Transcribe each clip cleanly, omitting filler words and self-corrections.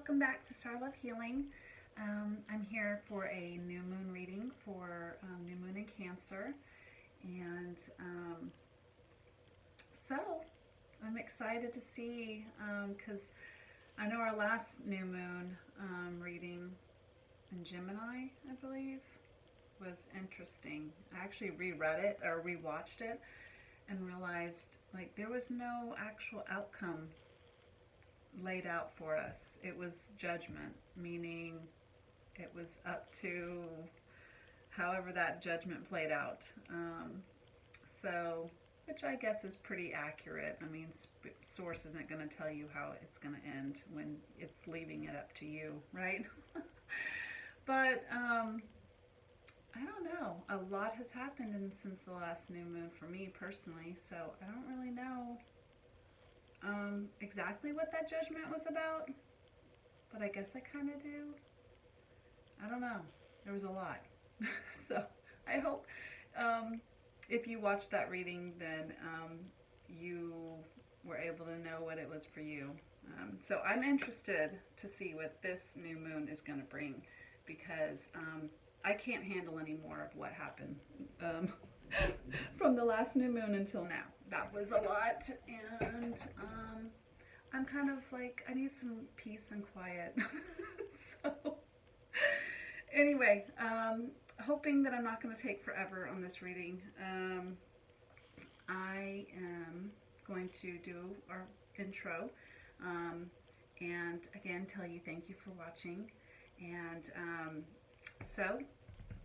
welcome back to Star Love Healing. I'm here for a new moon reading for new moon in Cancer, and so I'm excited to see because I know our last new moon reading in Gemini, I believe, was interesting. I actually reread it or rewatched it and realized like there was no actual outcome laid out for us. It was judgment, meaning it was up to however that judgment played out. So, which I guess is pretty accurate. I mean, Source isn't going to tell you how it's going to end when it's leaving it up to you, right? But I don't know. A lot has happened since the last new moon for me personally, so I don't really know exactly what that judgment was about, but I guess I kind of do. I don't know. There was a lot. So I hope if you watched that reading, then you were able to know what it was for you. So I'm interested to see what this new moon is going to bring, because I can't handle any more of what happened from the last new moon until now. That was a lot, and I'm kind of like, I need some peace and quiet. So anyway, hoping that I'm not going to take forever on this reading. I am going to do our intro and again tell you thank you for watching, and so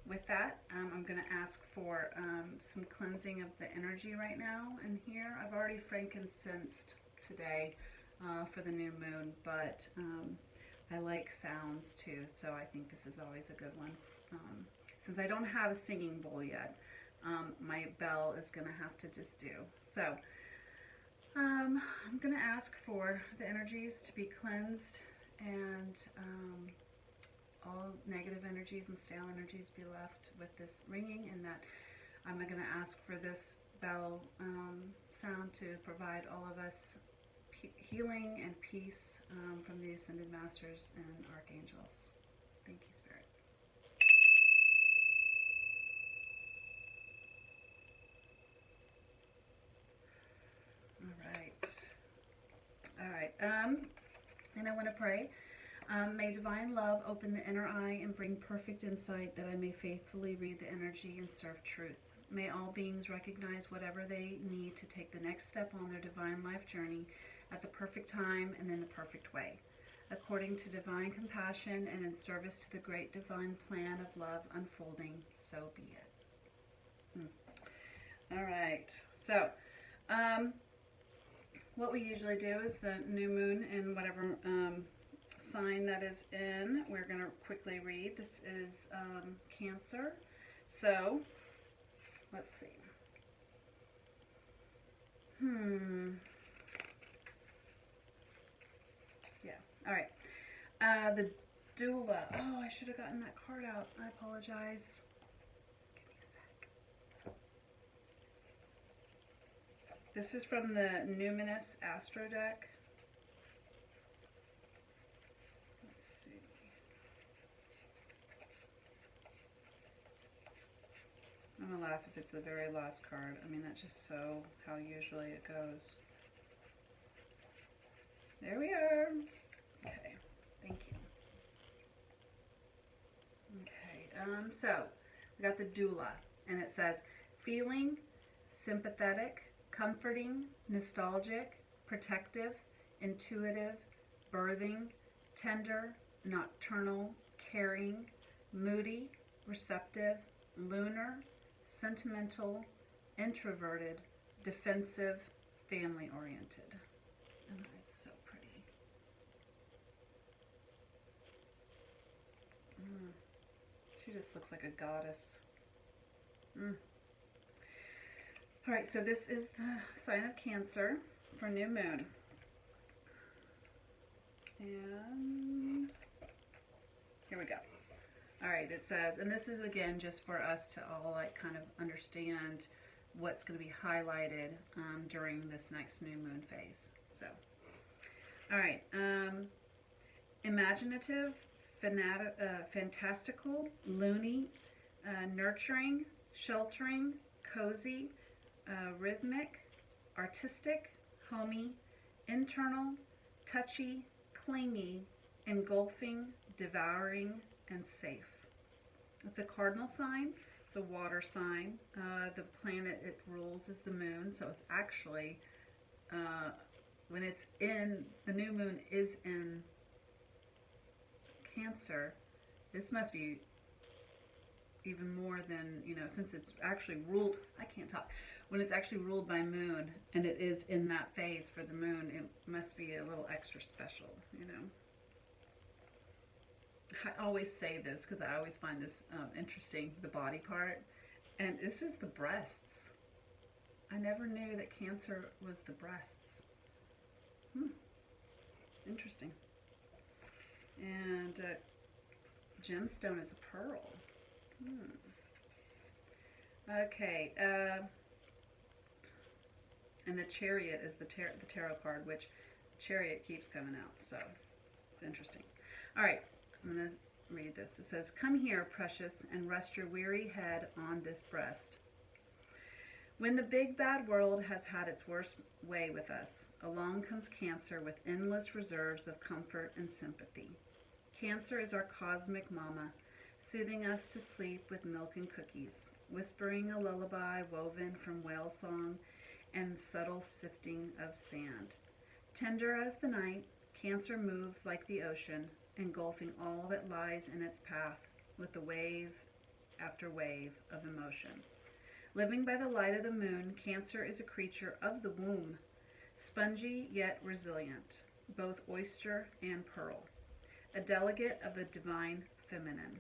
with that, I'm going to ask for some cleansing of the energy right now in here. I've already frankincensed today for the new moon, but I like sounds too, so I think this is always a good one. Since I don't have a singing bowl yet, my bell is going to have to just do. So I'm going to ask for the energies to be cleansed, and all negative energies and stale energies be left with this ringing, and that I'm going to ask for this bell sound to provide all of us healing and peace from the Ascended Masters and Archangels. Thank you, Spirit. All right. And I want to pray. May divine love open the inner eye and bring perfect insight, that I may faithfully read the energy and serve truth. May all beings recognize whatever they need to take the next step on their divine life journey at the perfect time and in the perfect way, according to divine compassion and in service to the great divine plan of love unfolding. So be it. All right. So, what we usually do is the new moon in whatever sign that is in, we're going to quickly read. This is Cancer. So, let's see. Yeah. All right. The doula. Oh, I should have gotten that card out. I apologize. Give me a sec. This is from the Numinous Astro deck. Let's see. I'm going to laugh if it's the very last card. I mean, that's just so how usually it goes. There we are. Okay, thank you. Okay, so we got the doula, and it says, feeling, sympathetic, comforting, nostalgic, protective, intuitive, birthing, tender, nocturnal, caring, moody, receptive, lunar, sentimental, introverted, defensive, family-oriented. And it's so pretty. She just looks like a goddess. All right, so this is the sign of Cancer for new moon. And here we go. All right, it says, and this is again just for us to all like kind of understand what's going to be highlighted during this next new moon phase. So, all right, imaginative, fantastical, loony, nurturing, sheltering, cozy, rhythmic, artistic, homey, internal, touchy, clingy, engulfing, devouring, and safe. It's a cardinal sign. It's a water sign. The planet it rules is the moon, so it's actually, when it's in, the new moon is in Cancer. This must be even more than, since it's actually ruled, I can't talk, when it's actually ruled by moon and it is in that phase for the moon, it must be a little extra special. I always say this because I always find this interesting, the body part, and this is the breasts. I never knew that Cancer was the breasts. Interesting. And gemstone is a pearl. Okay, and the Chariot is the tarot card, which Chariot keeps coming out, so it's interesting. All right, I'm going to read this. It says, "Come here, precious, and rest your weary head on this breast. When the big bad world has had its worst way with us, along comes Cancer with endless reserves of comfort and sympathy. Cancer is our cosmic mama, soothing us to sleep with milk and cookies, whispering a lullaby woven from whale song and subtle sifting of sand. Tender as the night, Cancer moves like the ocean, engulfing all that lies in its path with the wave after wave of emotion. Living by the light of the moon, Cancer is a creature of the womb, spongy yet resilient, both oyster and pearl, a delegate of the divine feminine.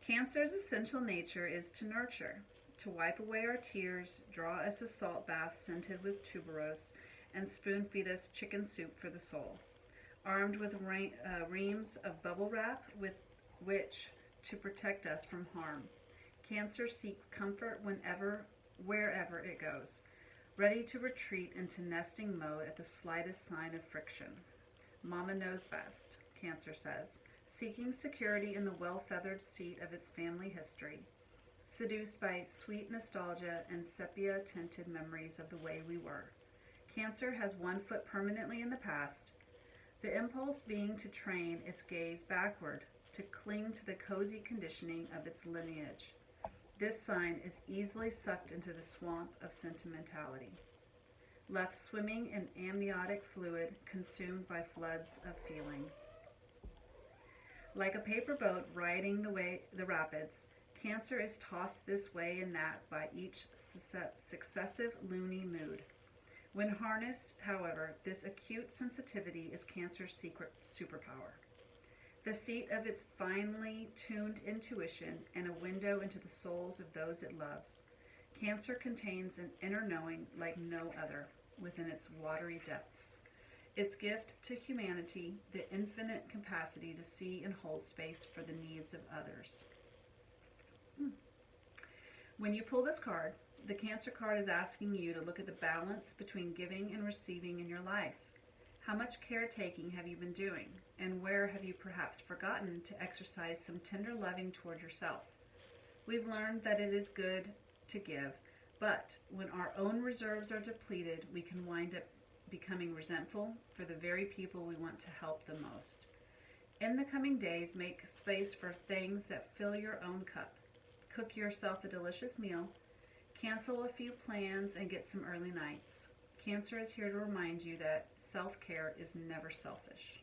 Cancer's essential nature is to nurture, to wipe away our tears, draw us a salt bath scented with tuberose, and spoon feed us chicken soup for the soul, armed with reams of bubble wrap with which to protect us from harm. Cancer seeks comfort wherever it goes, ready to retreat into nesting mode at the slightest sign of friction. Mama knows best, Cancer says, seeking security in the well-feathered seat of its family history, seduced by sweet nostalgia and sepia-tinted memories of the way we were. Cancer has one foot permanently in the past, the impulse being to train its gaze backward, to cling to the cozy conditioning of its lineage. This sign is easily sucked into the swamp of sentimentality, left swimming in amniotic fluid, consumed by floods of feeling. Like a paper boat riding the rapids, Cancer is tossed this way and that by each successive loony mood. When harnessed, however, this acute sensitivity is Cancer's secret superpower, the seat of its finely tuned intuition and a window into the souls of those it loves. Cancer contains an inner knowing like no other within its watery depths. Its gift to humanity, the infinite capacity to see and hold space for the needs of others. When you pull this card, the Cancer card is asking you to look at the balance between giving and receiving in your life. How much caretaking have you been doing? And where have you perhaps forgotten to exercise some tender loving toward yourself? We've learned that it is good to give, but when our own reserves are depleted, we can wind up becoming resentful for the very people we want to help the most. In the coming days, make space for things that fill your own cup. Cook yourself a delicious meal, cancel a few plans, and get some early nights. Cancer is here to remind you that self-care is never selfish.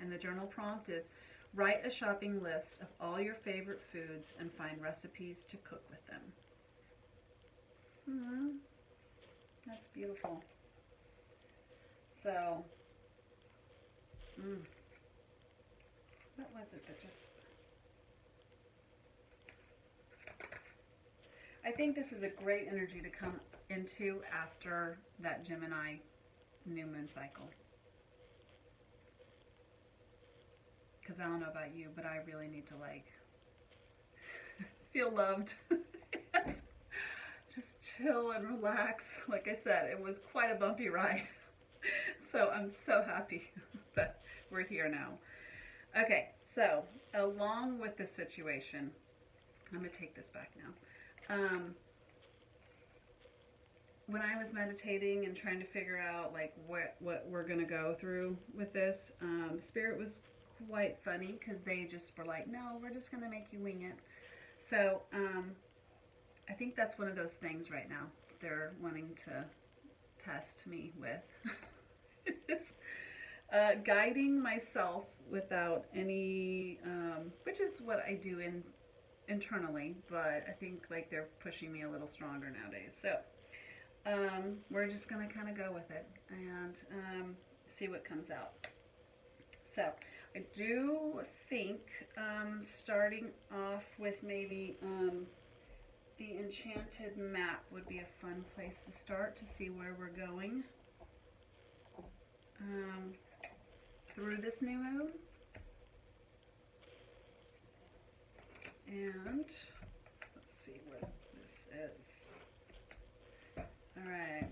And the journal prompt is, write a shopping list of all your favorite foods and find recipes to cook with them. That's beautiful. So, what was it that just... I think this is a great energy to come into after that Gemini new moon cycle. Because I don't know about you, but I really need to feel loved and just chill and relax. Like I said, it was quite a bumpy ride. So I'm so happy that we're here now. Okay, so along with this situation, I'm going to take this back now. When I was meditating and trying to figure out like what we're going to go through with this, Spirit was quite funny because they just were like, no, we're just going to make you wing it. So I think that's one of those things right now they're wanting to test me with. It's guiding myself without any, which is what I do internally, but I think like they're pushing me a little stronger nowadays. So we're just going to kind of go with it and see what comes out. So I do think starting off with maybe the Enchanted Map would be a fun place to start to see where we're going through this new moon. And let's see what this is. All right.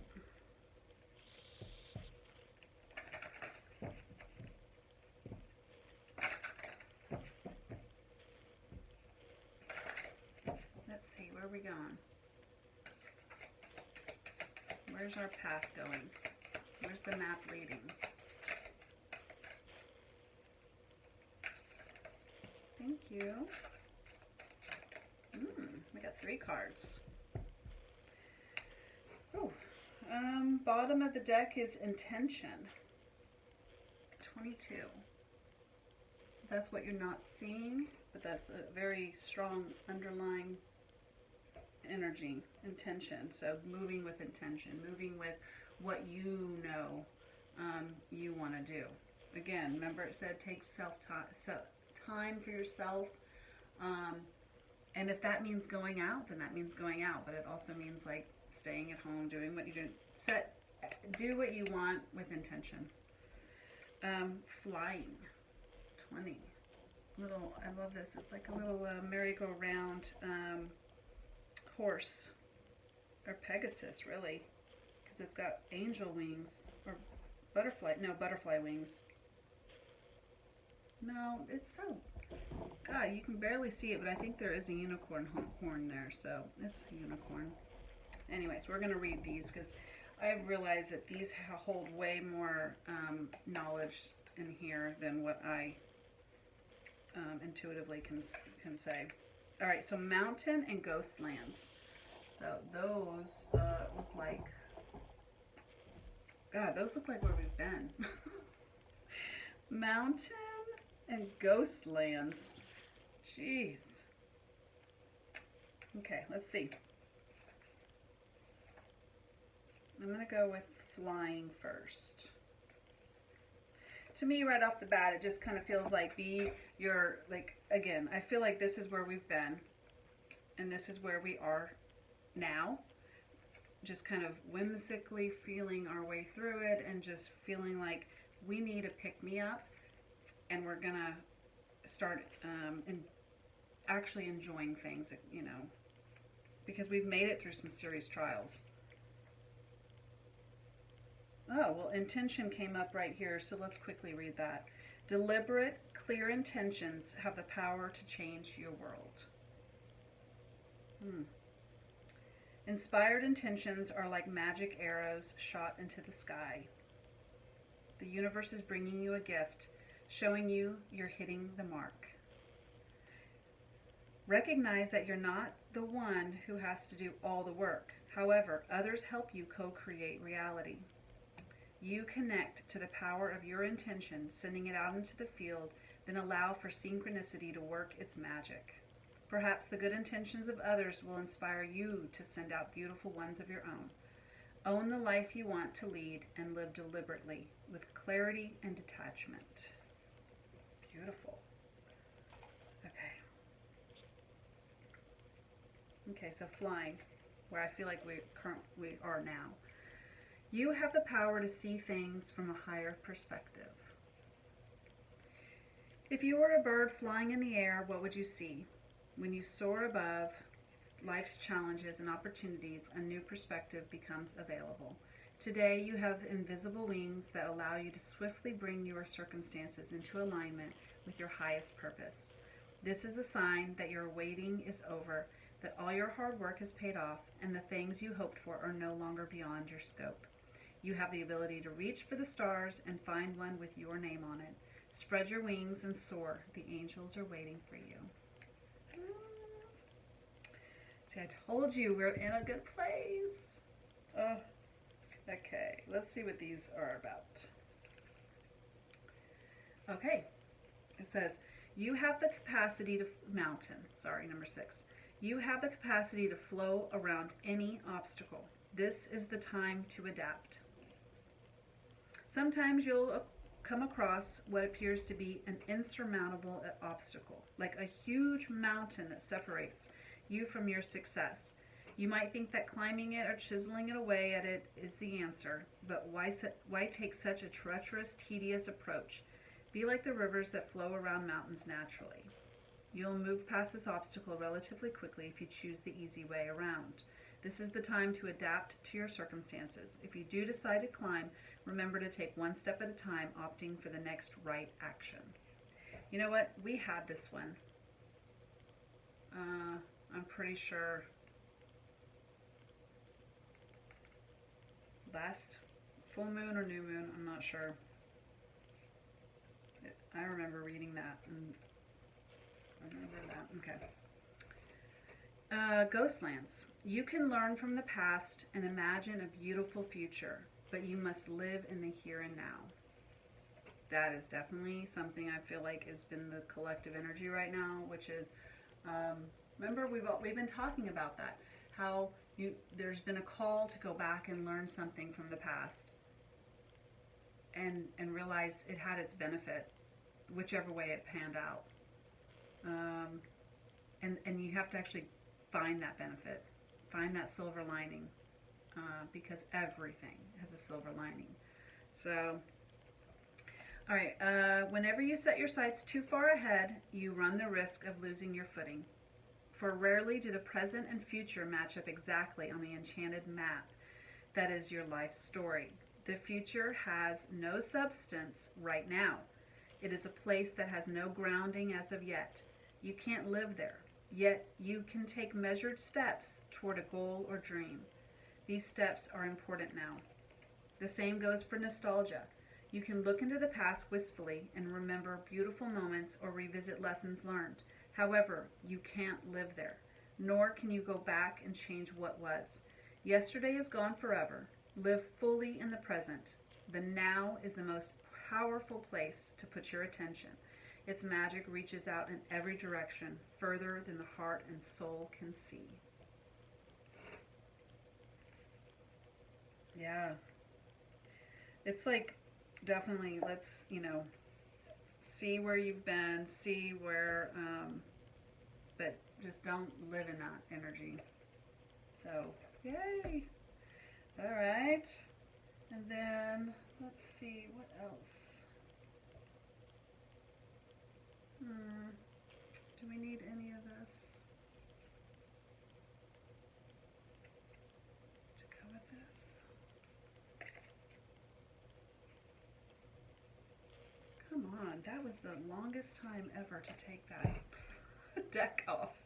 Let's see, where are we going? Where's our path going? Where's the map leading? Thank you. We got 3 cards. Oh, bottom of the deck is intention. 22. So that's what you're not seeing, but that's a very strong underlying energy, intention. So moving with intention, moving with what you know you want to do. Again, remember it said take time for yourself. And if that means going out, then that means going out. But it also means like staying at home, doing what you do. Do what you want with intention. Flying, 20. I love this. It's like a little merry-go-round horse, or Pegasus, really, because it's got angel wings or butterfly wings. No, it's so. God, you can barely see it, but I think there is a unicorn horn there, so it's a unicorn. Anyways, we're going to read these because I've realized that these hold way more knowledge in here than what I intuitively can say. All right, so mountain and ghost lands. So those look like, God, those look like where we've been. Mountain and ghost lands. Jeez. Okay, let's see. I'm going to go with flying first. To me, right off the bat, it just kind of feels like again, I feel like this is where we've been, and this is where we are now. Just kind of whimsically feeling our way through it, and just feeling like we need a pick-me-up, and we're going to start actually enjoying things, because we've made it through some serious trials. Oh, well, intention came up right here, so let's quickly read that. Deliberate, clear intentions have the power to change your world. Inspired intentions are like magic arrows shot into the sky. The universe is bringing you a gift, showing you you're hitting the mark. Recognize that you're not the one who has to do all the work. However, others help you co-create reality. You connect to the power of your intention, sending it out into the field, then allow for synchronicity to work its magic. Perhaps the good intentions of others will inspire you to send out beautiful ones of your own. Own the life you want to lead and live deliberately, with clarity and detachment. Beautiful. Okay, so flying, where I feel like we are now. You have the power to see things from a higher perspective. If you were a bird flying in the air, what would you see? When you soar above life's challenges and opportunities, a new perspective becomes available. Today you have invisible wings that allow you to swiftly bring your circumstances into alignment with your highest purpose. This is a sign that your waiting is over, that all your hard work has paid off, and the things you hoped for are no longer beyond your scope. You have the ability to reach for the stars and find one with your name on it. Spread your wings and soar. The angels are waiting for you. See, I told you we're in a good place. Oh, okay, let's see what these are about. Okay, it says, you have the capacity to, number 6. You have the capacity to flow around any obstacle. This is the time to adapt. Sometimes you'll come across what appears to be an insurmountable obstacle, like a huge mountain that separates you from your success. You might think that climbing it or chiseling it away at it is the answer, but why take such a treacherous, tedious approach? Be like the rivers that flow around mountains naturally. You'll move past this obstacle relatively quickly if you choose the easy way around. This is the time to adapt to your circumstances. If you do decide to climb, remember to take one step at a time, opting for the next right action. You know what? We had this one. I'm pretty sure last full moon or new moon, I'm not sure. I remember reading that and I remember that. Okay. Ghostlands. You can learn from the past and imagine a beautiful future, but you must live in the here and now. That is definitely something I feel like has been the collective energy right now, which is, remember we've been talking about that, how there's been a call to go back and learn something from the past and realize it had its benefit, whichever way it panned out. And you have to actually find that benefit, find that silver lining, because everything has a silver lining. So, all right, whenever you set your sights too far ahead, you run the risk of losing your footing. For rarely do the present and future match up exactly on the enchanted map that is your life story. The future has no substance right now. It is a place that has no grounding as of yet. You can't live there, yet you can take measured steps toward a goal or dream. These steps are important now. The same goes for nostalgia. You can look into the past wistfully and remember beautiful moments or revisit lessons learned. However, you can't live there, nor can you go back and change what was. Yesterday is gone forever. Live fully in the present. The now is the most powerful place to put your attention. Its magic reaches out in every direction, further than the heart and soul can see. Yeah. It's like, definitely, let's, see where you've been, see where, but just don't live in that energy. So, yay. All right. And then, let's see, what else? Do we need any of this to go with this? Come on, that was the longest time ever to take that deck off.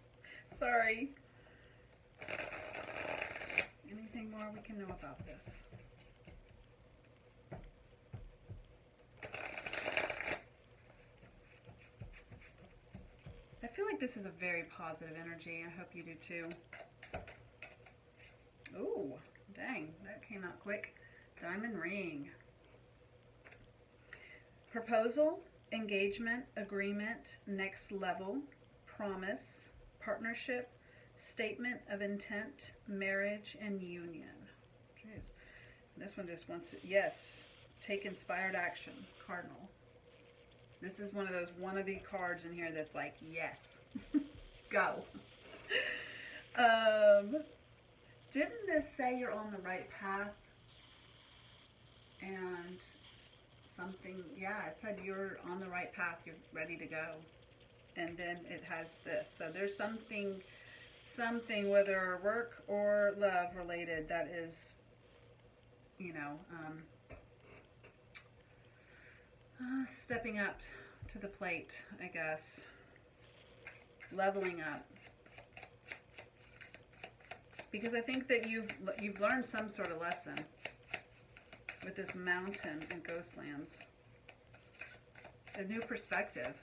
Sorry. Anything more we can know about this? I feel like this is a very positive energy. I hope you do too. Ooh, dang, that came out quick. Diamond ring. Proposal, engagement, agreement, next level, promise, partnership, statement of intent, marriage, and union. Jeez. This one just wants to, yes, take inspired action, cardinal. This is one of the cards in here that's like, yes, go. Didn't this say you're on the right path? And something, yeah, it said you're on the right path, you're ready to go. And then it has this. So there's something whether work or love related that is you know, stepping up to the plate, I guess. Leveling up. Because I think that you've learned some sort of lesson with this mountain and Ghostlands. A new perspective.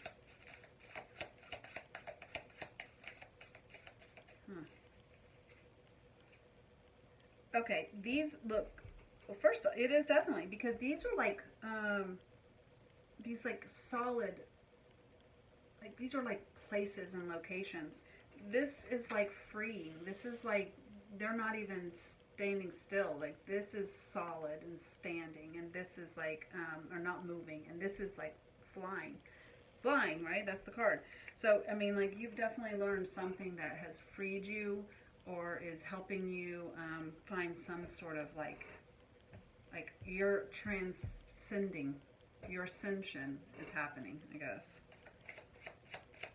Okay, these look, well, first it is definitely, because these are like these like solid, like these are like places and locations. This is like freeing. This is like they're not even standing still. Like this is solid and standing, and this is like or not moving, and this is like flying. Flying, right? That's the card. So I mean, like you've definitely learned something that has freed you or is helping you find some sort of like you're transcending, your ascension is happening, I guess.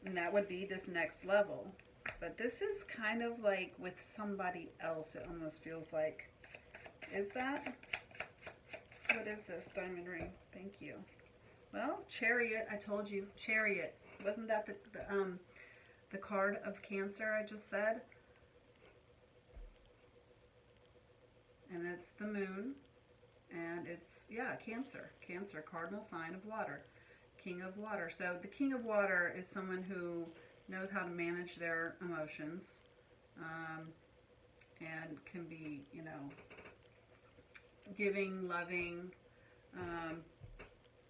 And that would be this next level. But this is kind of like with somebody else, it almost feels like. Is that? What is this diamond ring? Thank you. Well, Chariot, I told you, Chariot. Wasn't that the card of Cancer I just said? And it's the moon, and it's, yeah, Cancer. Cancer, cardinal sign of water, king of water. So the king of water is someone who knows how to manage their emotions and can be, you know, giving, loving.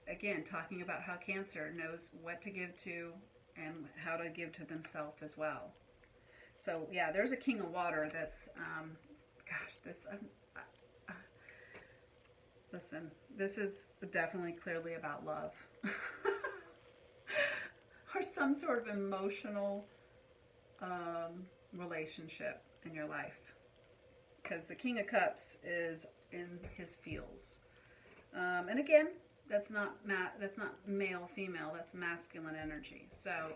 Again, talking about how Cancer knows what to give to and how to give to themselves as well. So, yeah, there's a king of water that's, gosh, this... listen, this is definitely clearly about love. Or some sort of emotional relationship in your life. Because the King of Cups is in his feels. And again, that's not male, female, that's masculine energy. So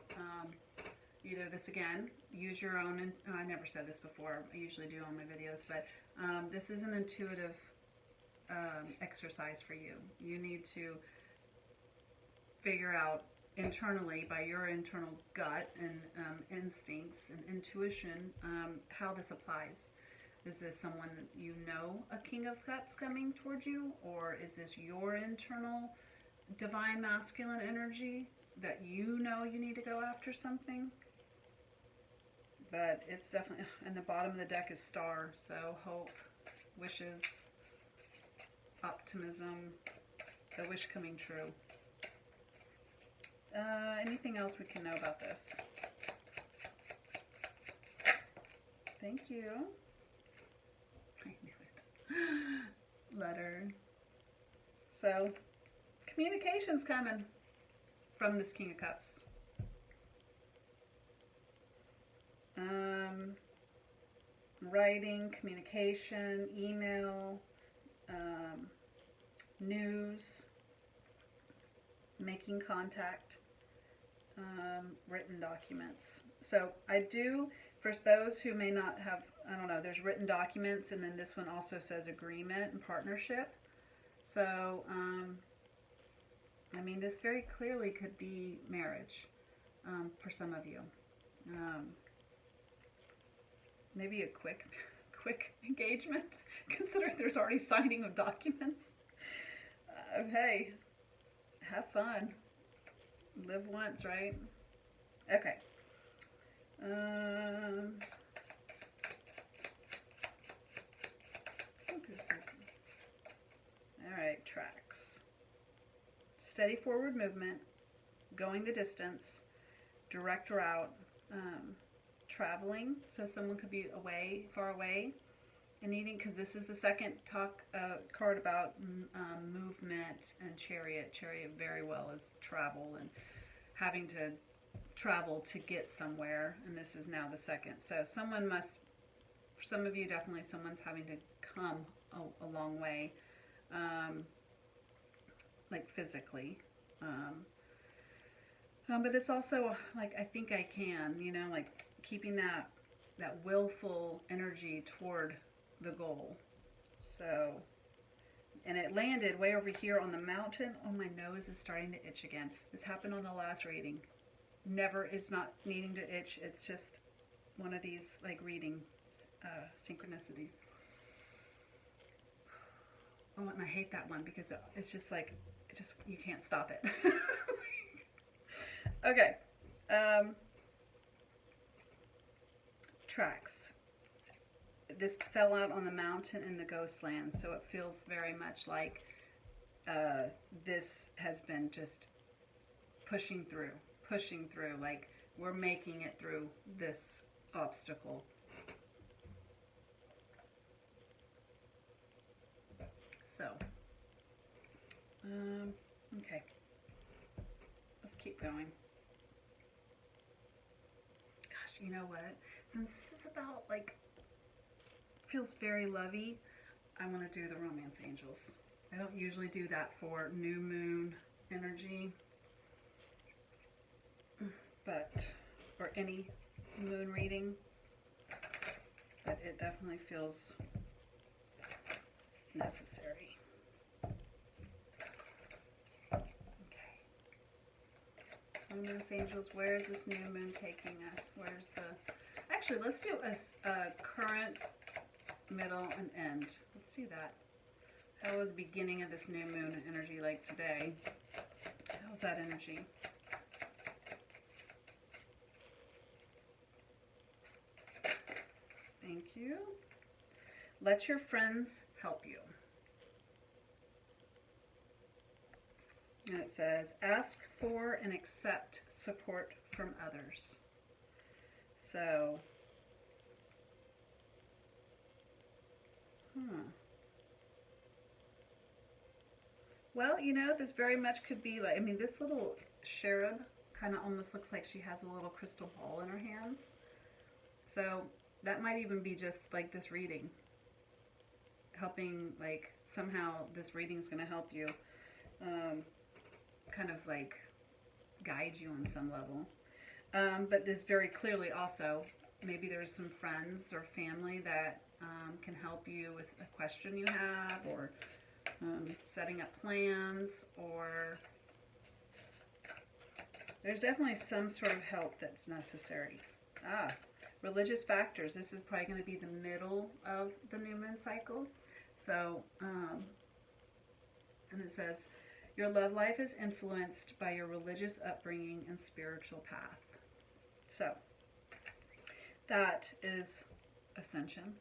either this again, use your own, I never said this before, I usually do on my videos, but this is an intuitive exercise for you. You need to figure out internally by your internal gut and instincts and intuition how this applies. Is this someone that you know, a King of Cups coming towards you, or is this your internal divine masculine energy that you know you need to go after something? But it's definitely, and the bottom of the deck is Star, so hope, wishes, optimism, the wish coming true. Anything else we can know about this? Thank you. I knew it. Letter. So, communication's coming from this King of Cups. Writing, communication, email, news, making contact, written documents. So I do, for those who may not have, I don't know, there's written documents, and then this one also says agreement and partnership. So, I mean, this very clearly could be marriage for some of you. Maybe a quick engagement, considering there's already signing of documents. Hey, have fun. Live once, right? Okay. I think this is... Alright, tracks. Steady forward movement, going the distance, direct route, traveling, so someone could be away, far away, and needing, because this is the second card about movement and chariot. Chariot very well is travel and having to travel to get somewhere, and this is now the second. So someone must, for some of you definitely, someone's having to come a long way, like physically. But it's also like, I think I can, you know, like keeping that willful energy toward the goal. So and it landed way over here on the mountain. Oh, my nose is starting to itch again. This happened on the last reading. Never, it's not needing to itch. It's just one of these like reading synchronicities. Oh, and I hate that one because it's just like, you can't stop it. Okay. Tracks. This fell out on the mountain in the ghost land, so it feels very much like this has been just pushing through, like we're making it through this obstacle. So, okay, let's keep going. Gosh, you know what? Since this is about like, feels very lovey, I want to do the romance angels. I don't usually do that for new moon energy, but, or any moon reading, but it definitely feels necessary. Okay. Romance angels, where is this new moon taking us? Where's the, actually, let's do a current, middle, and end. Let's do that. How was the beginning of this new moon energy like today? How's that energy? Thank you. Let your friends help you. And it says, ask for and accept support from others. So, well, you know, this very much could be like, I mean, this little cherub kind of almost looks like she has a little crystal ball in her hands. So that might even be just like this reading. Helping, like, somehow this reading is going to help you kind of like guide you on some level. But this very clearly also, maybe there's some friends or family that can help you with a question you have, or setting up plans, or there's definitely some sort of help that's necessary. Religious factors. This is probably going to be the middle of the new moon cycle. So, and it says, your love life is influenced by your religious upbringing and spiritual path. So, that is ascension,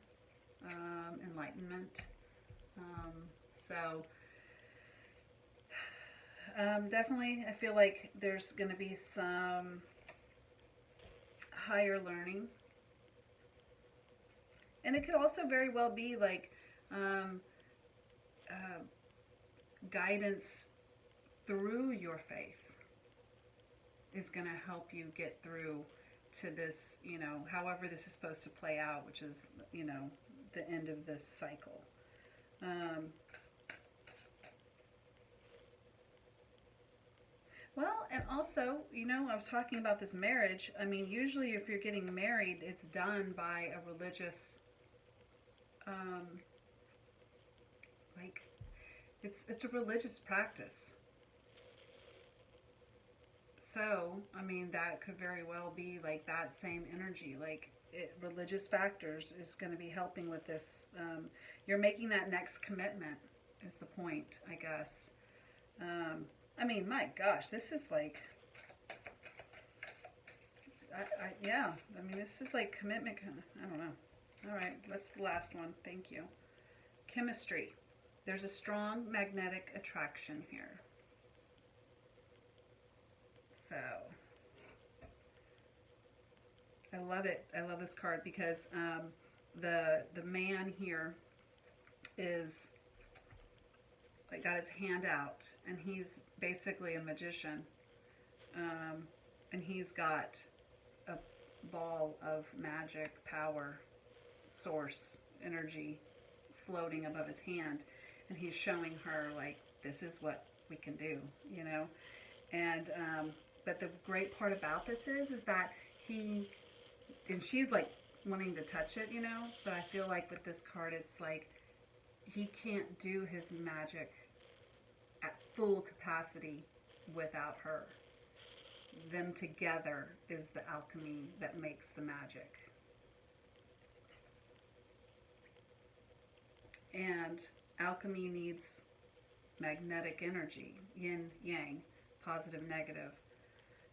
enlightenment. Definitely, I feel like there's going to be some higher learning. And it could also very well be like guidance through your faith is going to help you get through to this, you know, however this is supposed to play out, which is, you know, the end of this cycle. Well, and also, you know, I was talking about this marriage. I mean, usually if you're getting married, it's done by a religious, like, it's a religious practice. So, I mean, that could very well be like that same energy, like religious factors is going to be helping with this. You're making that next commitment is the point, I guess. I mean, my gosh, this is like, yeah, I mean, this is like commitment, I don't know. All right, that's the last one. Thank you. Chemistry. There's a strong magnetic attraction here. So, I love it. I love this card because the man here is like got his hand out, and he's basically a magician, and he's got a ball of magic power, source energy floating above his hand, and he's showing her like, this is what we can do, you know. And but the great part about this is that and she's like wanting to touch it, you know, but I feel like with this card it's like he can't do his magic at full capacity without her. Them together is the alchemy that makes the magic. And alchemy needs magnetic energy, yin, yang, positive, negative.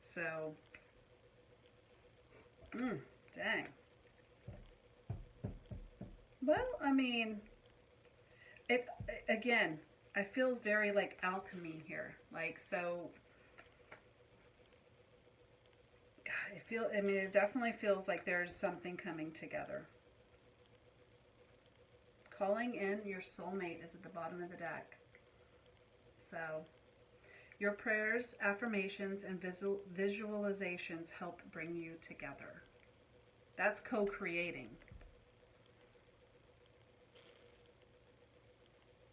So, dang. Well, I mean, it again, I feels very like alchemy here. Like, so, God, I mean, it definitely feels like there's something coming together. Calling in your soulmate is at the bottom of the deck. So, your prayers, affirmations, and visualizations help bring you together. That's co-creating.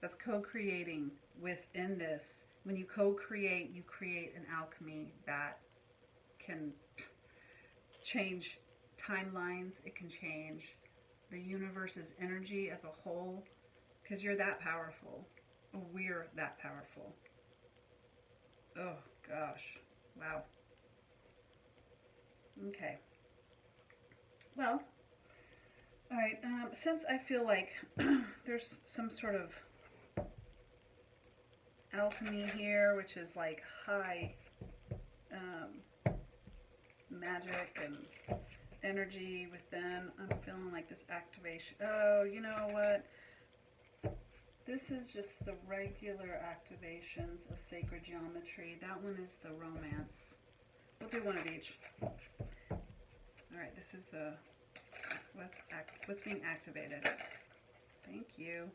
That's co-creating within this. When you co-create, you create an alchemy that can change timelines. It can change the universe's energy as a whole, because you're that powerful. We're that powerful. Oh gosh, wow. Okay. Well, all right. Since I feel like there's some sort of alchemy here, which is like high magic and energy within, I'm feeling like this activation. Oh, you know what? This is just the regular activations of sacred geometry. That one is the romance. We'll do one of each. All right, this is the what's being activated. Thank you.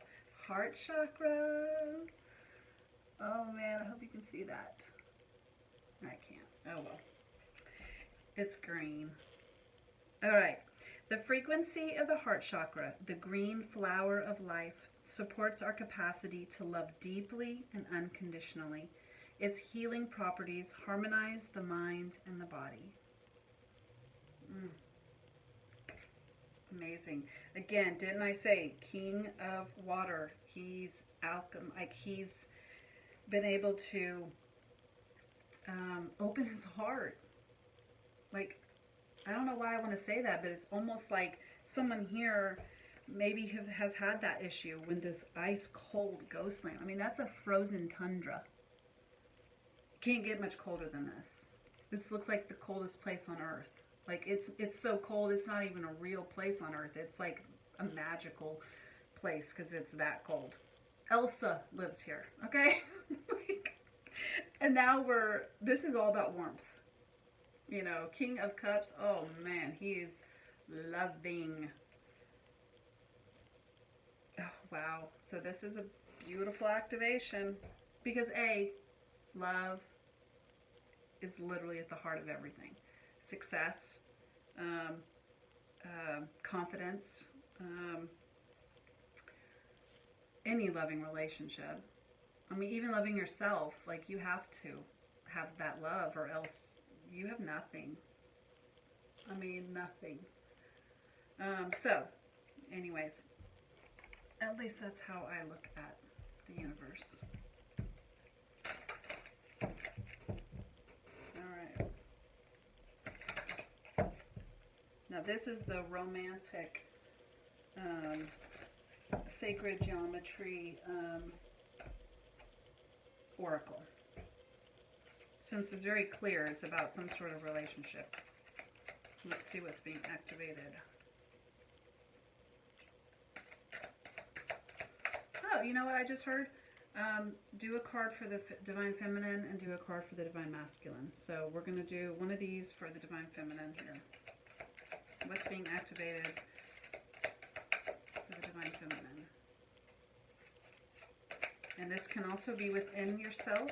Heart chakra. Oh man, I hope you can see that. I can't. Oh well. It's green. All right. The frequency of the heart chakra, the green flower of life, supports our capacity to love deeply and unconditionally. Its healing properties harmonize the mind and the body. Amazing. Again, didn't I say king of water? He's he's been able to open his heart. Like, I don't know why I want to say that, but it's almost like someone here maybe has had that issue when this ice cold ghost land. I mean, that's a frozen tundra. Can't get much colder than this. This looks like the coldest place on earth. Like, it's so cold, it's not even a real place on earth. It's like a magical place because it's that cold. Elsa lives here, okay? And now this is all about warmth. You know, King of Cups, oh man, he is loving. Oh, wow. So this is a beautiful activation because love is literally at the heart of everything. Success, confidence, any loving relationship. I mean, even loving yourself, like you have to have that love or else you have nothing. I mean, nothing. So, anyways, at least that's how I look at the universe. All right. Now, this is the romantic sacred geometry oracle. Since it's very clear, it's about some sort of relationship. Let's see what's being activated. Oh, you know what I just heard? Do a card for the Divine Feminine and do a card for the Divine Masculine. So we're going to do one of these for the Divine Feminine here. What's being activated for the Divine Feminine? And this can also be within yourself.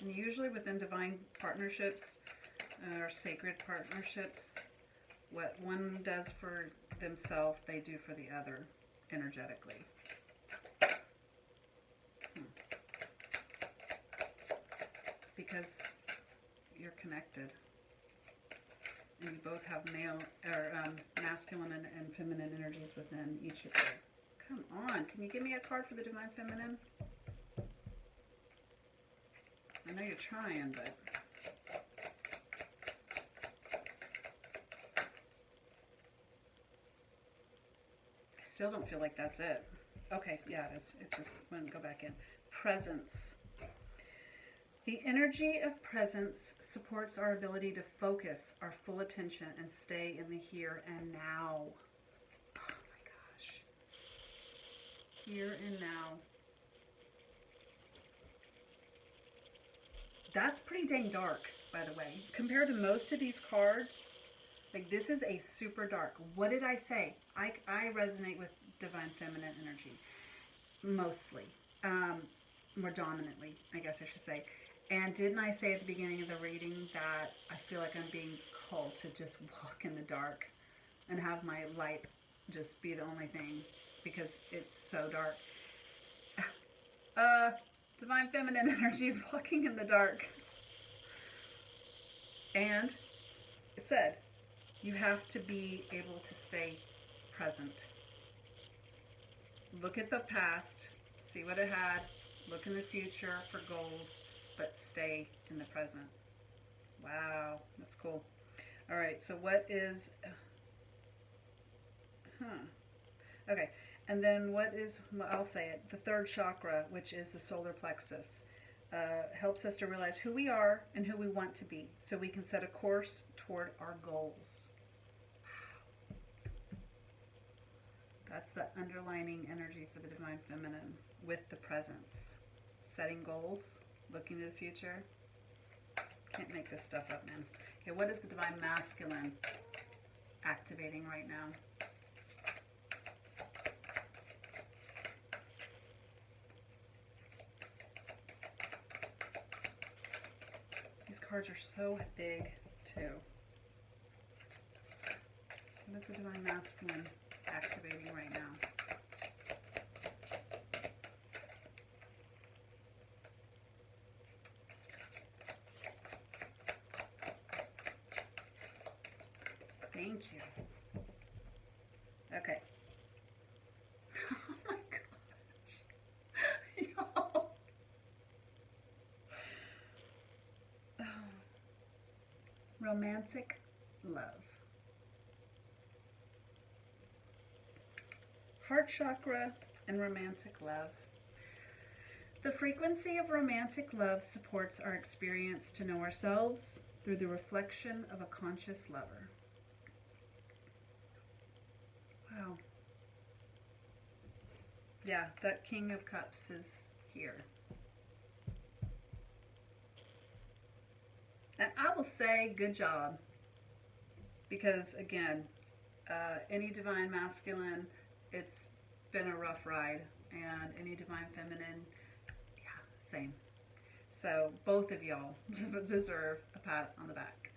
And usually within divine partnerships or sacred partnerships, what one does for themselves, they do for the other energetically. Because you're connected. and you both have male or masculine and feminine energies within each of you. Come on, can you give me a card for the Divine Feminine? I know you're trying, but I still don't feel like that's it. Okay, yeah, it is. It just wouldn't go back in. Presence. The energy of presence supports our ability to focus our full attention and stay in the here and now. Oh my gosh. Here and now. That's pretty dang dark, by the way. Compared to most of these cards, like this is a super dark. What did I say? I resonate with Divine Feminine energy. Mostly. More dominantly, I guess I should say. And didn't I say at the beginning of the reading that I feel like I'm being called to just walk in the dark and have my light just be the only thing because it's so dark. Divine Feminine energy is walking in the dark. And it said, you have to be able to stay present. Look at the past, see what it had, look in the future for goals, but stay in the present. Wow, that's cool. All right, so what is... Okay, and then what is, I'll say it, the third chakra, which is the solar plexus, helps us to realize who we are and who we want to be so we can set a course toward our goals. Wow. That's the underlining energy for the Divine Feminine with the presence. Setting goals, looking to the future. Can't make this stuff up, man. Okay, what is the Divine Masculine activating right now? These cards are so big, too. What is the Divine Masculine activating right now? Thank you. Okay. Oh my gosh. Y'all. Oh. Romantic love. Heart chakra and romantic love. The frequency of romantic love supports our experience to know ourselves through the reflection of a conscious lover. Wow. Yeah, that King of Cups is here. And I will say, good job. Because, again, any Divine Masculine, it's been a rough ride. And any Divine Feminine, yeah, same. So, both of y'all deserve a pat on the back.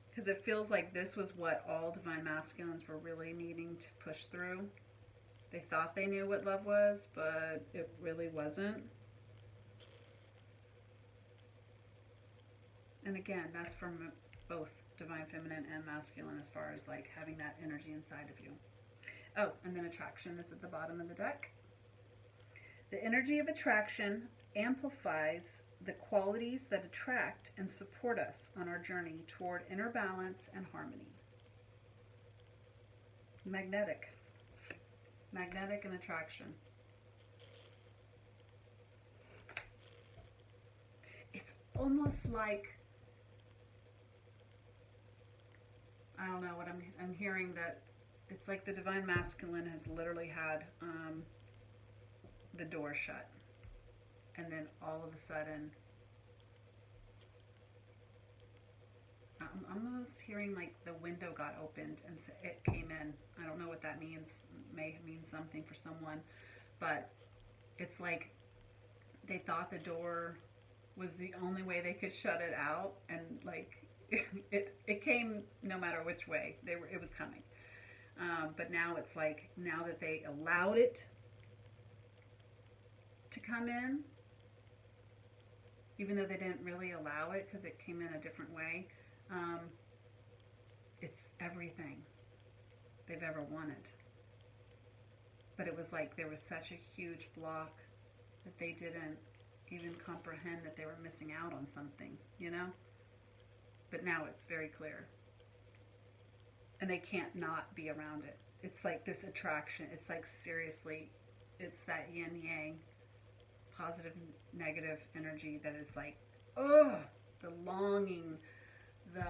Because it feels like this was what all Divine Masculines were really needing to push through. They thought they knew what love was, but it really wasn't. And again, that's from both Divine Feminine and Masculine as far as like having that energy inside of you. Oh, and then attraction is at the bottom of the deck. The energy of attraction amplifies the qualities that attract and support us on our journey toward inner balance and harmony. Magnetic. Magnetic and attraction. It's almost like, I don't know what I'm hearing, that it's like the Divine Masculine has literally had the door shut. And then all of a sudden, I'm almost hearing like the window got opened and it came in. I don't know what that means. It may mean something for someone. But it's like they thought the door was the only way they could shut it out. And like it came no matter which way. It was coming. But now it's like, now that they allowed it to come in, even though they didn't really allow it because it came in a different way, It's everything they've ever wanted. But it was like there was such a huge block that they didn't even comprehend that they were missing out on something, you know? But now it's very clear. And they can't not be around it. It's like this attraction. It's like, seriously, it's that yin yang, positive, negative energy that is like, oh, the longing, the,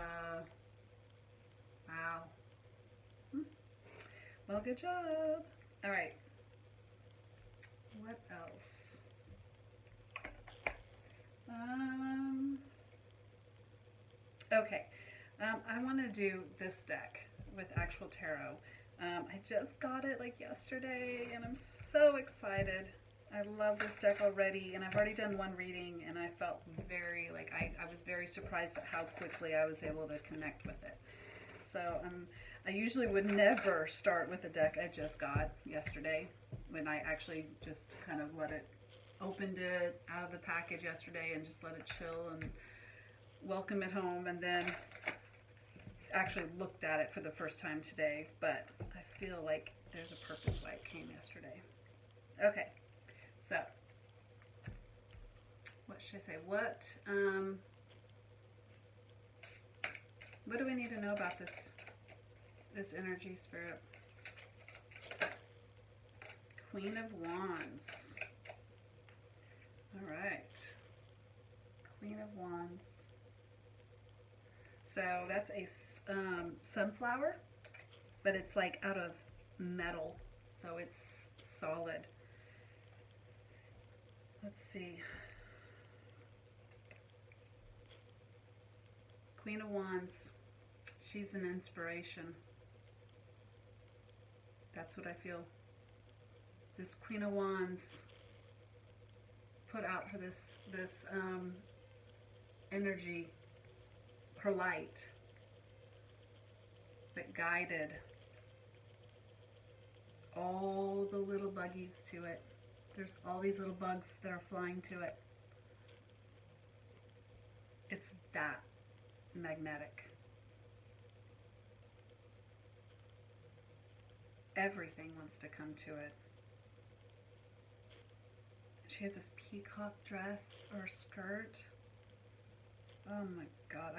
wow. Well, good job. All right. What else? Okay. I want to do this deck with actual tarot. I just got it like yesterday and I'm so excited. I love this deck already, and I've already done one reading and I felt very, like, I was very surprised at how quickly I was able to connect with it. So I usually would never start with a deck I just got yesterday, when I actually just kind of opened it out of the package yesterday and just let it chill and welcome it home, and then actually looked at it for the first time today. But I feel like there's a purpose why it came yesterday. Okay, so what should I say? What do we need to know about this energy, spirit? Queen of Wands. All right. Queen of Wands. So that's a sunflower, but it's like out of metal, so it's solid. Let's see. Queen of Wands. She's an inspiration. That's what I feel. This Queen of Wands put out her this energy, her light, that guided all the little buggies to it. There's all these little bugs that are flying to it. It's that magnetic. Everything wants to come to it. She has this peacock dress or skirt. Oh my God,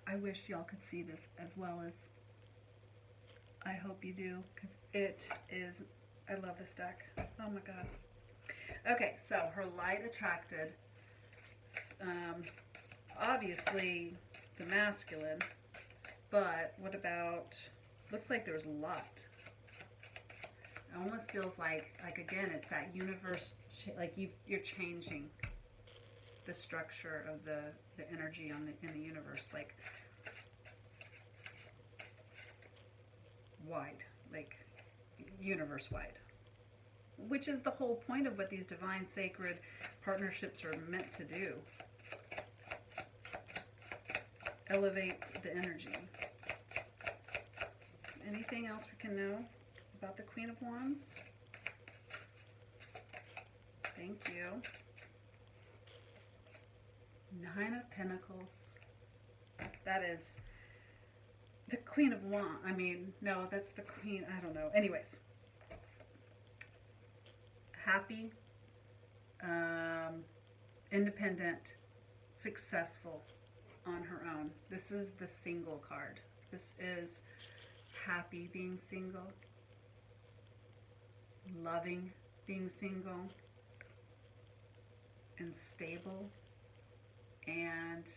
I wish y'all could see this as well as I hope you do, because it is, I love this deck. Oh my God. Okay, so her light attracted, obviously the masculine, but what about, looks like there's a lot. It almost feels like again, it's that universe, like you're changing the structure of the energy in the universe, like wide, like universe wide, which is the whole point of what these divine sacred partnerships are meant to do. Elevate the energy. Anything else we can know about the Queen of Wands? Thank you. Nine of Pentacles. That is the Queen of Wands. I mean, no, that's the Queen. I don't know. Anyways. Happy, independent, successful on her own. This is the single card. This is happy being single, loving being single, and stable, and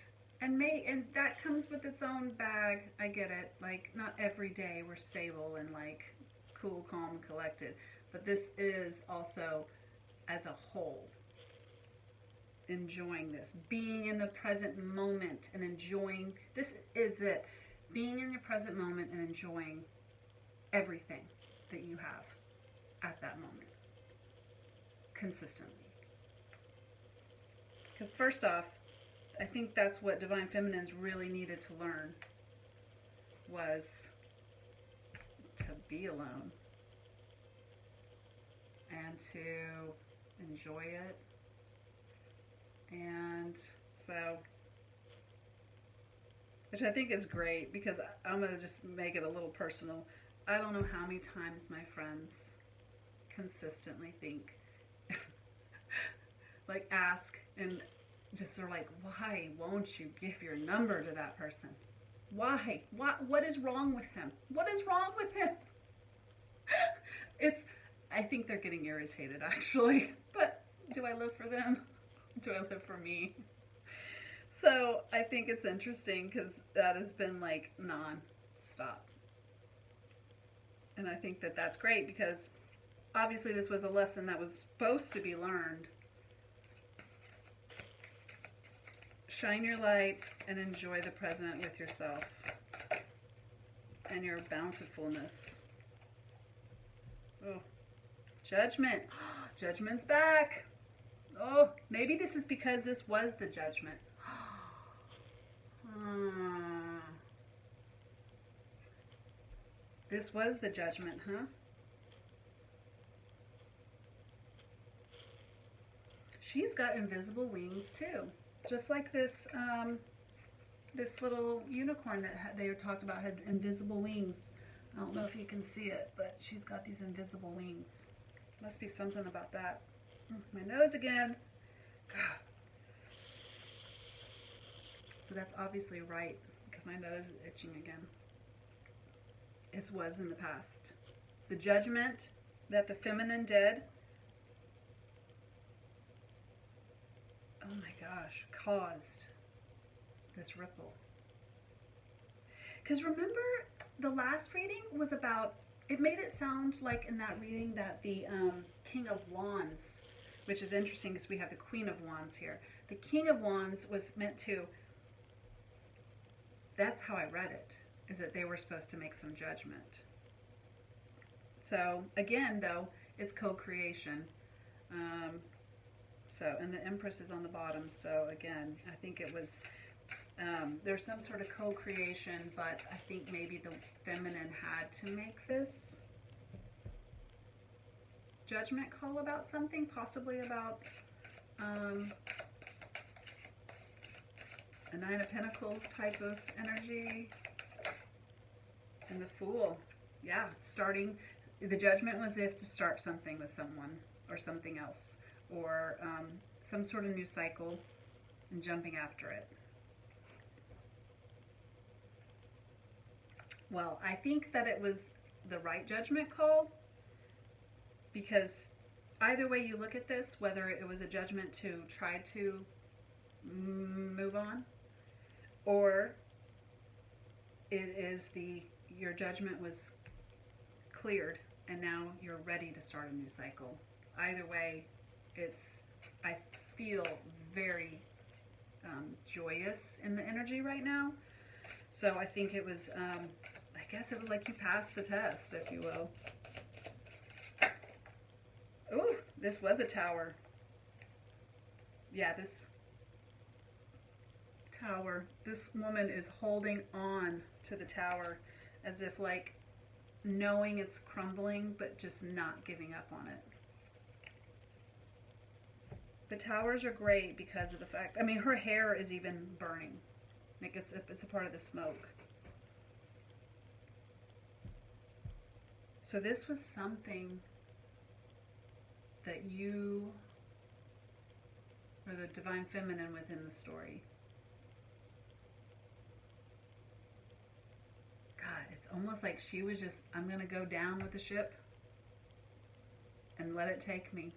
that comes with its own bag. I get it. Like, not every day we're stable and like cool, calm, collected, but this is also as a whole enjoying this, being in the present moment and enjoying. This is it, being in your present moment and enjoying everything that you have at that moment consistently. Because first off, I think that's what Divine Feminines really needed to learn, was to be alone and to enjoy it. And so which I think is great because I'm going to just make it a little personal. I don't know how many times my friends consistently think, like ask and just are like, why won't you give your number to that person? Why? What is wrong with him? What is wrong with him? I think they're getting irritated actually, but do I live for them? Do I live for me? So I think it's interesting because that has been like non-stop. And I think that that's great because obviously this was a lesson that was supposed to be learned. Shine your light and enjoy the present with yourself and your bountifulness. Oh, judgment. Judgment's back. Oh, maybe this is because this was the judgment. This was the judgment, huh? She's got invisible wings too. Just like this this little unicorn that they talked about had invisible wings. I don't know if you can see it, but she's got these invisible wings. Must be something about that. My nose again. God. So that's obviously right because my nose is itching again. It was in the past. The judgment that the feminine did, oh my gosh, caused this ripple. Because remember, the last reading was about, it made it sound like in that reading that the King of Wands, which is interesting because we have the Queen of Wands here. The King of Wands was meant to, that's how I read it, is that they were supposed to make some judgment. So again, though, it's co-creation. And the Empress is on the bottom. So again, I think it was, there's some sort of co-creation, but I think maybe the feminine had to make this judgment call about something, possibly about a Nine of Pentacles type of energy. And the Fool, yeah, starting, the judgment was if to start something with someone or something else, or some sort of new cycle and jumping after it. Well, I think that it was the right judgment call because either way you look at this, whether it was a judgment to try to move on or it is your judgment was cleared and now you're ready to start a new cycle. Either way, I feel very joyous in the energy right now. So I think it was, I guess it was like you passed the test, if you will. Ooh, this was a Tower. Yeah, this Tower, this woman is holding on to the Tower as if like knowing it's crumbling, but just not giving up on it. The Towers are great because of the fact, I mean, her hair is even burning. Like it's a part of the smoke. So this was something that you, or the Divine Feminine within the story. God, it's almost like she was just, I'm going to go down with the ship and let it take me.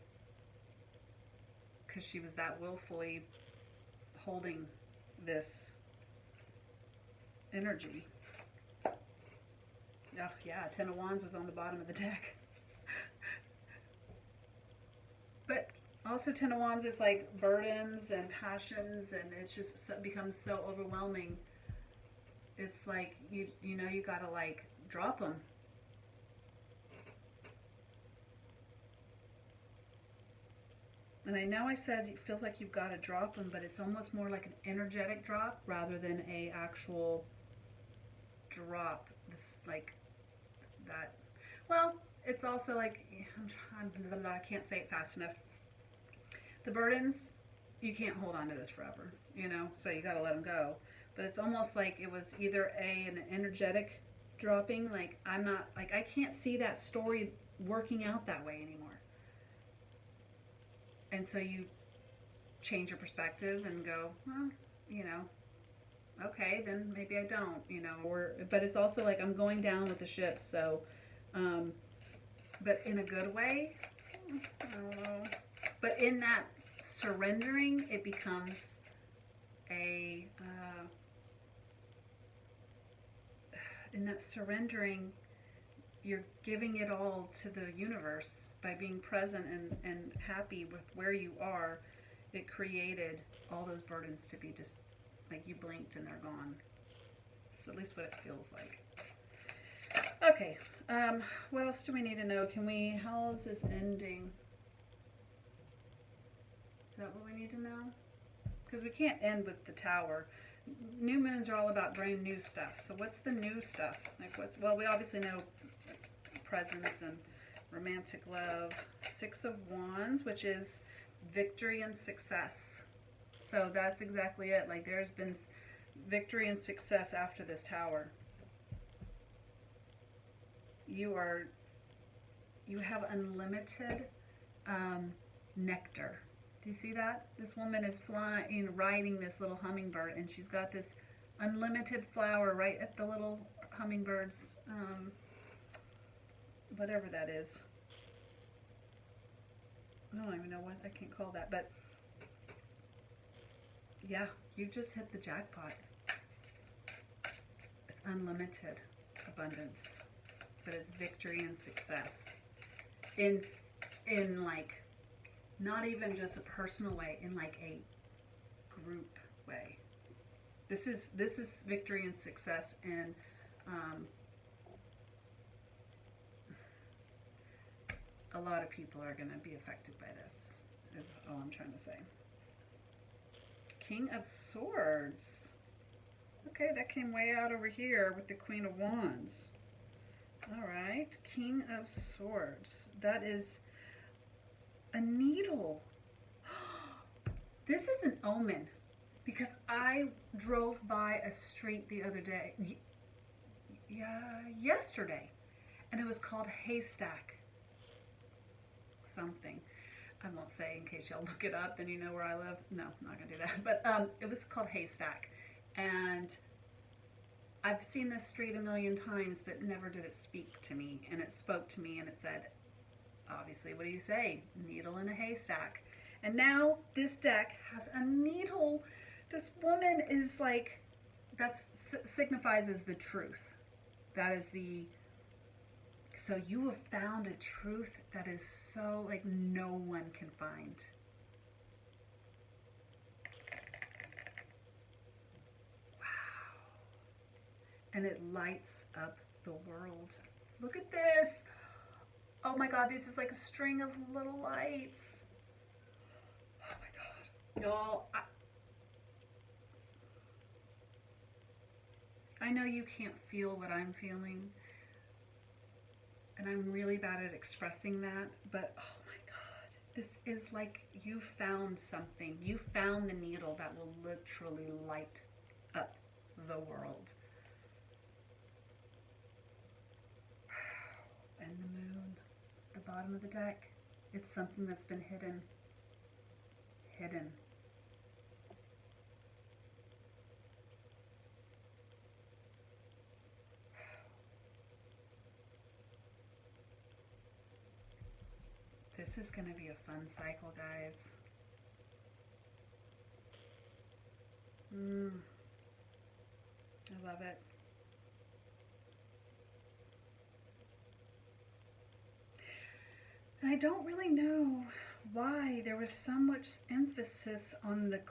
Because she was that willfully holding this energy. Oh yeah, Ten of Wands was on the bottom of the deck. But also Ten of Wands is like burdens and passions, and it's just becomes so overwhelming. It's like you know you gotta like drop them. And I know I said it feels like you've got to drop them, but it's almost more like an energetic drop rather than a actual drop. This like that. Well, it's also like I can't say it fast enough. The burdens, you can't hold on to this forever, you know. So you got to let them go. but it's almost like it was either an energetic dropping, like I'm not, like I can't see that story working out that way anymore. And so you change your perspective and go, well, you know, okay, then maybe I don't, you know, or, but it's also like I'm going down with the ship, so, but in a good way, I don't know. But in that surrendering, it becomes in that surrendering, you're giving it all to the universe by being present and happy with where you are. It created all those burdens to be just like you blinked and they're gone. So at least what it feels like. Okay, what else do we need to know? How is this ending? Is that what we need to know? Because we can't end with the tower. New moons are all about brand new stuff. So what's the new stuff? Like well, we obviously know presence and romantic love. 6 of Wands, which is victory and success. So that's exactly it. Like there's been victory and success after this tower. You have unlimited nectar. Do you see that? This woman is flying, riding this little hummingbird, and she's got this unlimited flower right at the little hummingbird's, whatever that is. I don't even know what I can't call that, but yeah, you just hit the jackpot. It's unlimited abundance, but it's victory and success in like not even just a personal way, in like a group way. This is victory and success, and a lot of people are going to be affected by this, is all I'm trying to say. King of Swords. Okay, that came way out over here with the Queen of Wands. All right, King of Swords. That is a needle. This is an omen, because I drove by a street the other day, yesterday, and it was called Haystack something. I won't say in case y'all look it up, then you know where I live. No, I'm not gonna do that. But it was called Haystack, and I've seen this street a million times, but never did it speak to me. And it spoke to me, and it said, obviously, what do you say? Needle in a haystack. And now this deck has a needle. This woman is like, that signifies as the truth. That is the, so you have found a truth that is so like no one can find. Wow. And it lights up the world. Look at this. Oh my God, this is like a string of little lights. Oh my God. Y'all, I know you can't feel what I'm feeling, and I'm really bad at expressing that, but oh my God, this is like you found something. You found the needle that will literally light up the world. Wow. And the moon, the bottom of the deck, it's something that's been hidden. Hidden. This is going to be a fun cycle, guys. I love it. And I don't really know why there was so much emphasis on the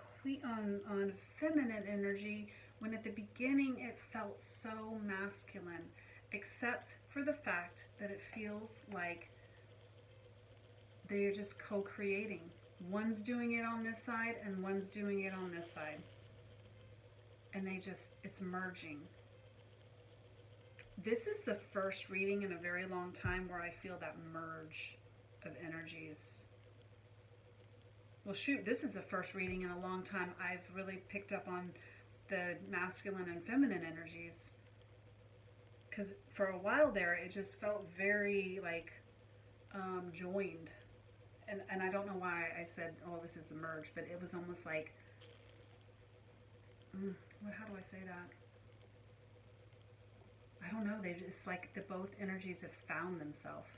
on feminine energy when at the beginning it felt so masculine, except for the fact that it feels like they are just co-creating. One's doing it on this side and one's doing it on this side. And it's merging. This is the first reading in a very long time where I feel that merge of energies. Well, shoot, this is the first reading in a long time I've really picked up on the masculine and feminine energies. Because for a while there, it just felt very like joined. And I don't know why I said, oh, this is the merge, but it was almost like, how do I say that? I don't know. It's like the both energies have found themselves.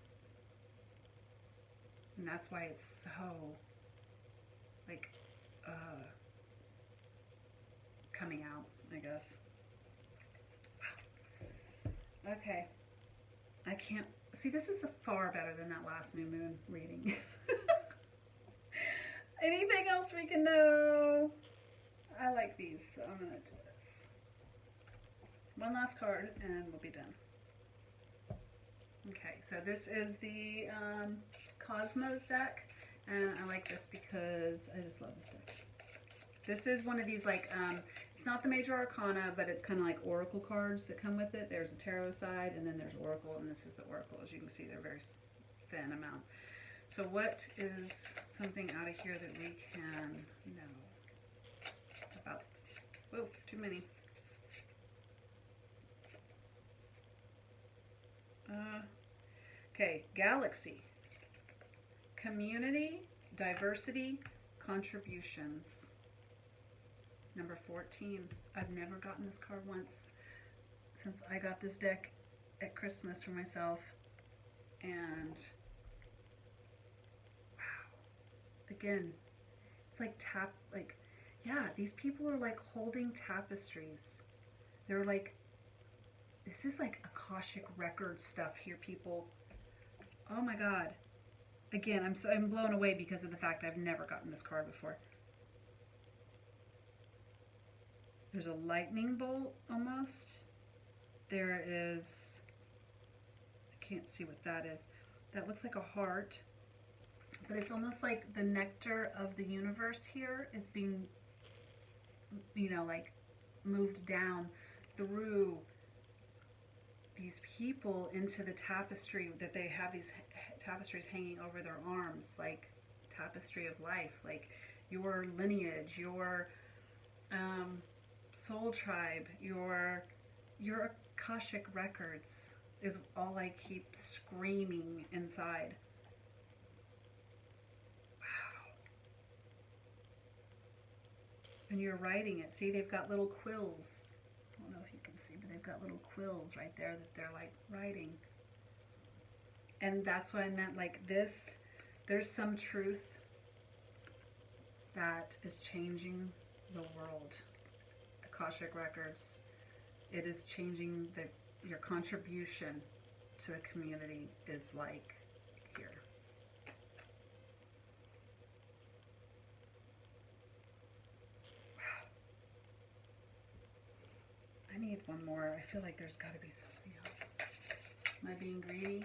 And that's why it's so, like, coming out, I guess. Wow. Okay. I can't, see, this is far better than that last new moon reading. Anything else we can know? I like these, so I'm going to do this. One last card and we'll be done. Okay, so this is the Cosmos deck, and I like this because I just love this deck. This is one of these, like, it's not the Major Arcana, but it's kind of like Oracle cards that come with it. There's a Tarot side, and then there's Oracle, and this is the Oracle. As you can see, they're very thin amount. So what is something out of here that we can know about? Whoa, too many. Okay, Galaxy. Community, diversity, contributions. Number 14. I've never gotten this card once since I got this deck at Christmas for myself. And wow. Again, it's like yeah, these people are like holding tapestries. They're like, this is like Akashic record stuff here, people. Oh my God. Again, I'm blown away because of the fact I've never gotten this card before. There's a lightning bolt almost. There is, I can't see what that is. That looks like a heart, but it's almost like the nectar of the universe here is being, you know, like moved down through these people into the tapestry, that they have these tapestries hanging over their arms, like tapestry of life, like your lineage, your soul tribe, your Akashic records is all I keep screaming inside. Wow. And you're writing it. See, they've got little quills. I don't know if you can see, but they've got little quills right there that they're like writing. And that's what I meant, like this, there's some truth that is changing the world. Akashic records, it is changing your contribution to the community is like here. Wow. I need one more. I feel like there's got to be something else. Am I being greedy?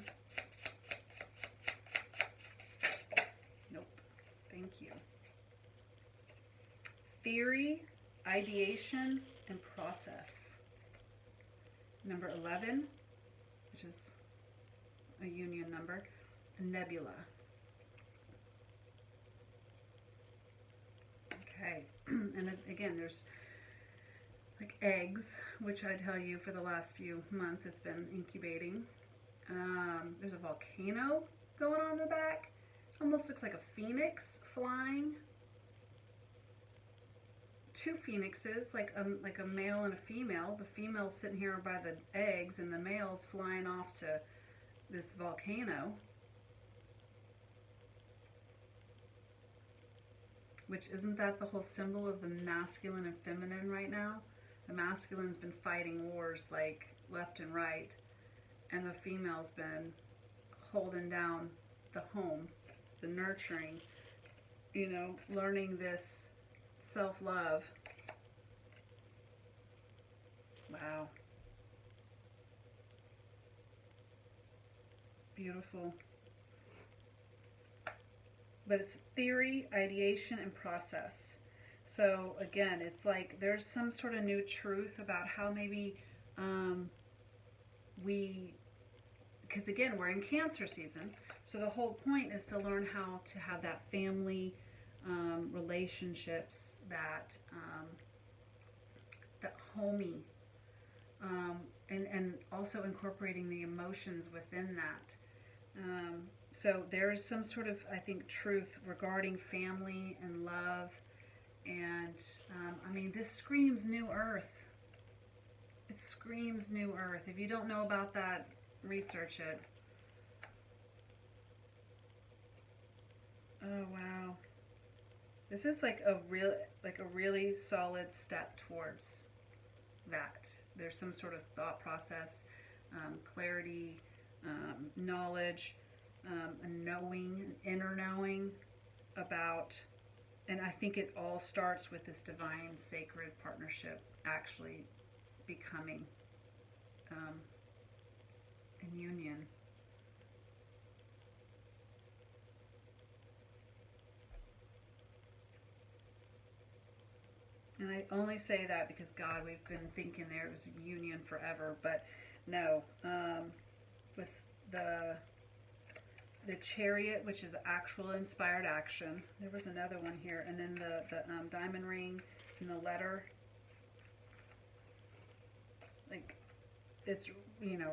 Nope. Thank you. Theory, ideation, and process. Number 11, which is a union number, a nebula. Okay, and again, there's like eggs, which I tell you for the last few months it's been incubating. There's a volcano going on in the back. Almost looks like a phoenix flying. Two phoenixes, like a male and a female. The female's sitting here by the eggs, and the male's flying off to this volcano. Which, isn't that the whole symbol of the masculine and feminine right now? The masculine's been fighting wars like left and right, and the female's been holding down the home, the nurturing, you know, learning this self-love. Wow. Beautiful. But it's theory, ideation, and process. So again, it's like there's some sort of new truth about how maybe because again, we're in Cancer season, so the whole point is to learn how to have that family relationships that that homey, and also incorporating the emotions within that. So there is some sort of, I think, truth regarding family and love. And I mean, this screams New Earth. It screams New Earth. If you don't know about that, research it. Oh wow. This is like a really solid step towards that. There's some sort of thought process, clarity, knowledge, a knowing, an inner knowing about, and I think it all starts with this divine sacred partnership actually becoming in union. And I only say that because, God, we've been thinking there was union forever, but no. With the chariot, which is actual inspired action. There was another one here, and then the diamond ring and the letter. Like, it's, you know,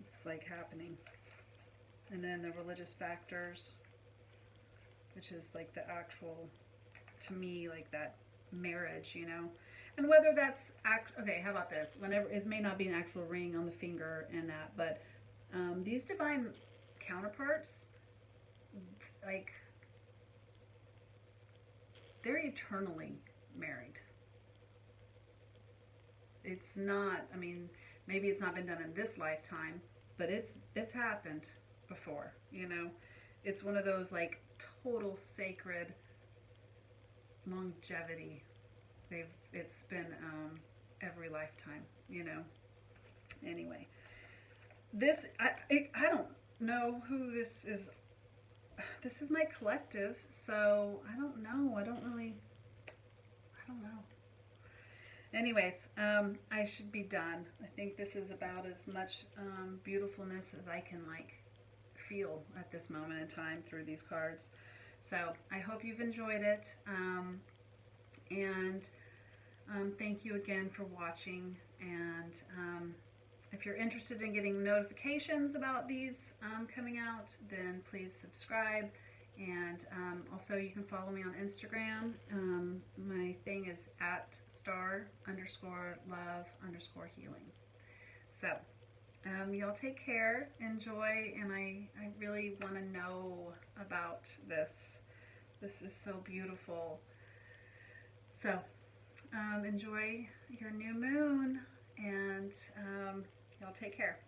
it's like happening. And then the religious factors, which is like the actual, to me, like that marriage, you know. And whether that's okay, how about this? Whenever, it may not be an actual ring on the finger and that, but these divine counterparts, like, they're eternally married. It's not, I mean, maybe it's not been done in this lifetime, but it's happened before, you know. It's one of those like total sacred longevity. It's been every lifetime, you know. Anyway, this I don't know who this is. This is my collective, so I don't know. I don't know. Anyways, I should be done. I think this is about as much beautifulness as I can like feel at this moment in time through these cards. So I hope you've enjoyed it, and thank you again for watching. And if you're interested in getting notifications about these coming out, then please subscribe. And also you can follow me on Instagram. My thing is @star_love_healing. So y'all take care, enjoy, and I really want to know about this. This is so beautiful. So enjoy your new moon, and y'all take care.